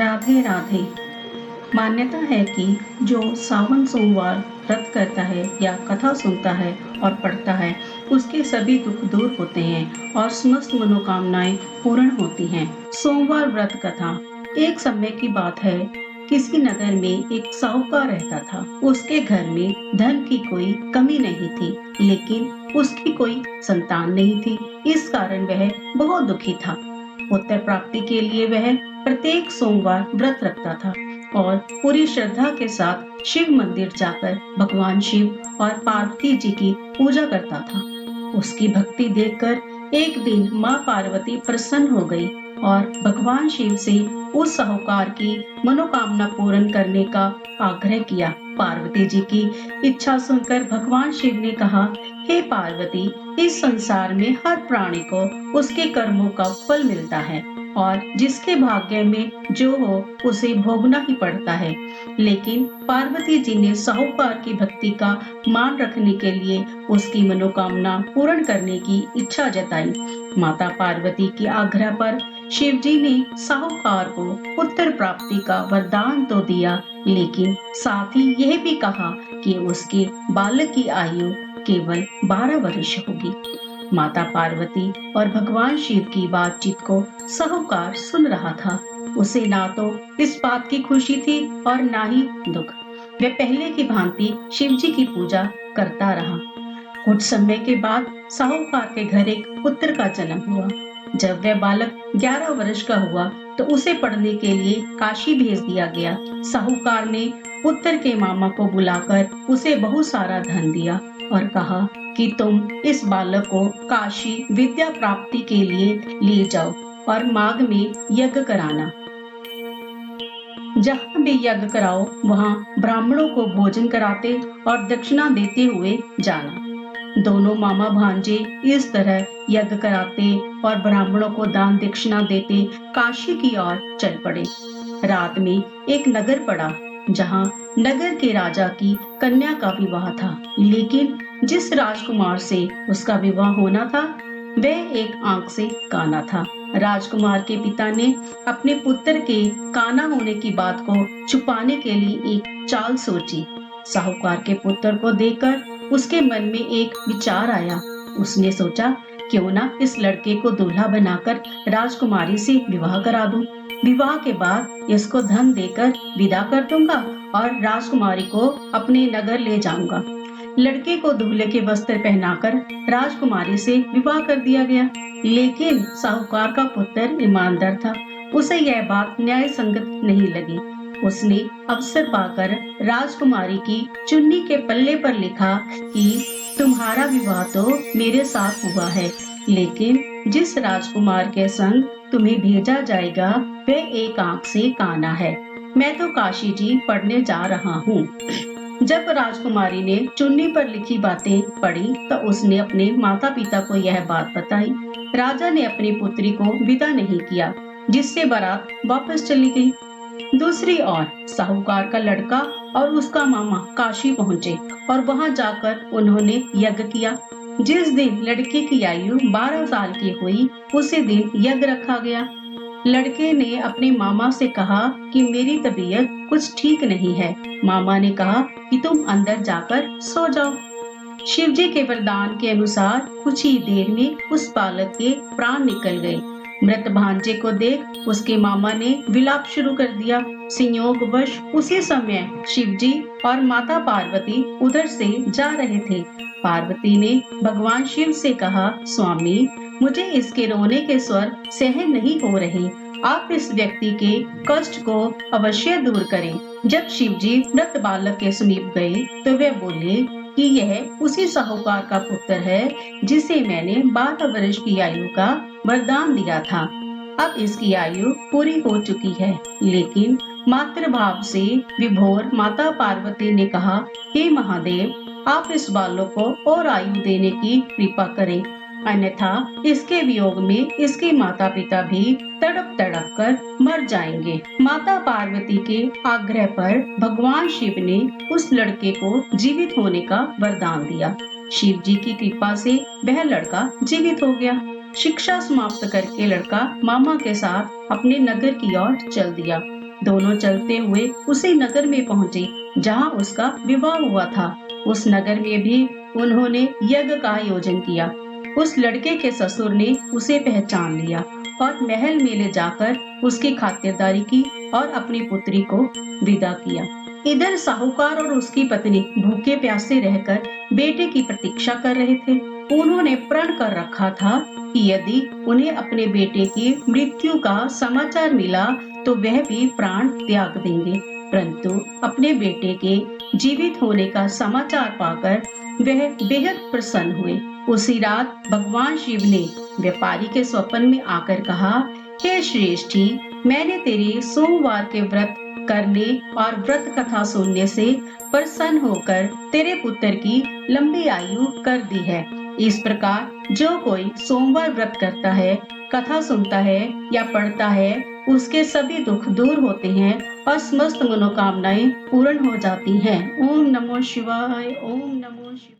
राधे राधे। मान्यता है कि जो सावन सोमवार व्रत करता है या कथा सुनता है और पढ़ता है, उसके सभी दुख दूर होते हैं और समस्त मनोकामनाएं पूर्ण होती हैं। सोमवार व्रत कथा। एक समय की बात है, किसी नगर में एक साहूकार रहता था। उसके घर में धन की कोई कमी नहीं थी, लेकिन उसकी कोई संतान नहीं थी। इस कारण वह बहुत दुखी था। पुत्र प्राप्ति के लिए वह प्रत्येक सोमवार व्रत रखता था और पूरी श्रद्धा के साथ शिव मंदिर जाकर भगवान शिव और पार्वती जी की पूजा करता था। उसकी भक्ति देखकर एक दिन माँ पार्वती प्रसन्न हो गई और भगवान शिव से उस साहूकार की मनोकामना पूर्ण करने का आग्रह किया। पार्वती जी की इच्छा सुनकर भगवान शिव ने कहा, हे पार्वती, इस संसार में हर प्राणी को उसके कर्मों का फल मिलता है और जिसके भाग्य में जो हो उसे भोगना ही पड़ता है। लेकिन पार्वती जी ने साहूकार की भक्ति का मान रखने के लिए उसकी मनोकामना पूर्ण करने की इच्छा जताई। माता पार्वती के आग्रह पर शिव जी ने साहूकार को पुत्र प्राप्ति का वरदान तो दिया, लेकिन साथ ही यह भी कहा कि उसके बालक की आयु केवल 12 वर्ष होगी। माता पार्वती और भगवान शिव की बातचीत को साहूकार सुन रहा था। उसे ना तो इस बात की खुशी थी और ना ही दुख। वह पहले की भांति शिव जी की पूजा करता रहा। कुछ समय के बाद साहूकार के घर एक पुत्र का जन्म हुआ। जब वह बालक 11 वर्ष का हुआ तो उसे पढ़ने के लिए काशी भेज दिया गया। साहूकार ने पुत्र के मामा को बुलाकर उसे बहुत सारा धन दिया और कहा कि तुम इस बालक को काशी विद्या प्राप्ति के लिए ले जाओ और माघ में यज्ञ कराना। जहाँ भी यज्ञ कराओ वहाँ ब्राह्मणों को भोजन कराते और दक्षिणा देते हुए जाना। दोनों मामा भांजे इस तरह यज्ञ कराते और ब्राह्मणों को दान दक्षिणा देते काशी की ओर चल पड़े। रात में एक नगर पड़ा जहाँ नगर के राजा की कन्या का विवाह था, लेकिन जिस राजकुमार से उसका विवाह होना था वह एक आंख से काना था। राजकुमार के पिता ने अपने पुत्र के काना होने की बात को छुपाने के लिए एक चाल सोची। साहूकार के पुत्र को देखकर उसके मन में एक विचार आया। उसने सोचा, क्यों ना इस लड़के को दूल्हा बनाकर राजकुमारी से विवाह करा दूं। विवाह के बाद इसको धन देकर विदा कर दूंगा और राजकुमारी को अपने नगर ले जाऊंगा। लड़के को दूल्हे के वस्त्र पहनाकर राजकुमारी से विवाह कर दिया गया। लेकिन साहूकार का पुत्र ईमानदार था। उसे यह बात न्याय संगत नहीं लगी। उसने अवसर पाकर राजकुमारी की चुन्नी के पल्ले पर लिखा कि तुम्हारा विवाह तो मेरे साथ हुआ है, लेकिन जिस राजकुमार के संग तुम्हें भेजा जाएगा वह एक आंख से काना है। मैं तो काशी जी पढ़ने जा रहा हूँ। जब राजकुमारी ने चुन्नी पर लिखी बातें पढ़ी तो उसने अपने माता पिता को यह बात बताई। राजा ने अपनी पुत्री को विदा नहीं किया, जिससे बारात वापस चली गई। दूसरी ओर साहूकार का लड़का और उसका मामा काशी पहुँचे और वहां जाकर उन्होंने यज्ञ किया। जिस दिन लड़के की आयु 12 साल की हुई, उसी दिन यज्ञ रखा गया। लड़के ने अपने मामा से कहा कि मेरी तबीयत कुछ ठीक नहीं है। मामा ने कहा कि तुम अंदर जाकर सो जाओ। शिव जी के वरदान के अनुसार कुछ ही देर में उस बालक के प्राण निकल गए। मृत भांजे को देख उसके मामा ने विलाप शुरू कर दिया। संयोगवश उसी समय शिव जी और माता पार्वती उधर से जा रहे थे। पार्वती ने भगवान शिव से कहा, स्वामी, मुझे इसके रोने के स्वर सहन नहीं हो रहे। आप इस व्यक्ति के कष्ट को अवश्य दूर करें। जब शिव जी मृत बालक के समीप गए तो वे बोले कि यह उसी साहूकार का पुत्र है जिसे मैंने 12 वर्ष की आयु का वरदान दिया था। अब इसकी आयु पूरी हो चुकी है। लेकिन मातृभाव से विभोर माता पार्वती ने कहा, हे महादेव, आप इस बालक को और आयु देने की कृपा करें, अन्यथा इसके वियोग में इसके माता पिता भी तड़प तड़प कर मर जाएंगे। माता पार्वती के आग्रह पर भगवान शिव ने उस लड़के को जीवित होने का वरदान दिया। शिव जी की कृपा से वह लड़का जीवित हो गया। शिक्षा समाप्त करके लड़का मामा के साथ अपने नगर की ओर चल दिया। दोनों चलते हुए उसी नगर में पहुंचे जहां उसका विवाह हुआ था। उस नगर में भी उन्होंने यज्ञ का आयोजन किया। उस लड़के के ससुर ने उसे पहचान लिया और महल में ले जाकर उसकी खातिरदारी की और अपनी पुत्री को विदा किया। इधर साहूकार और उसकी पत्नी भूखे प्यासे रहकर बेटे की प्रतीक्षा कर रहे थे। उन्होंने प्रण कर रखा था कि यदि उन्हें अपने बेटे की मृत्यु का समाचार मिला तो वह भी प्राण त्याग देंगे। परंतु अपने बेटे के जीवित होने का समाचार पाकर वह बेहद प्रसन्न हुए। उसी रात भगवान शिव ने व्यापारी के स्वप्न में आकर कहा, हे श्रेष्ठी, मैंने तेरे सोमवार के व्रत करने और व्रत कथा सुनने से प्रसन्न होकर तेरे पुत्र की लंबी आयु कर दी है। इस प्रकार जो कोई सोमवार व्रत करता है, कथा सुनता है या पढ़ता है, उसके सभी दुख दूर होते हैं और समस्त मनोकामनाएं पूर्ण हो जाती हैं। ओम नमो शिवाय। ओम नमो शिवाय।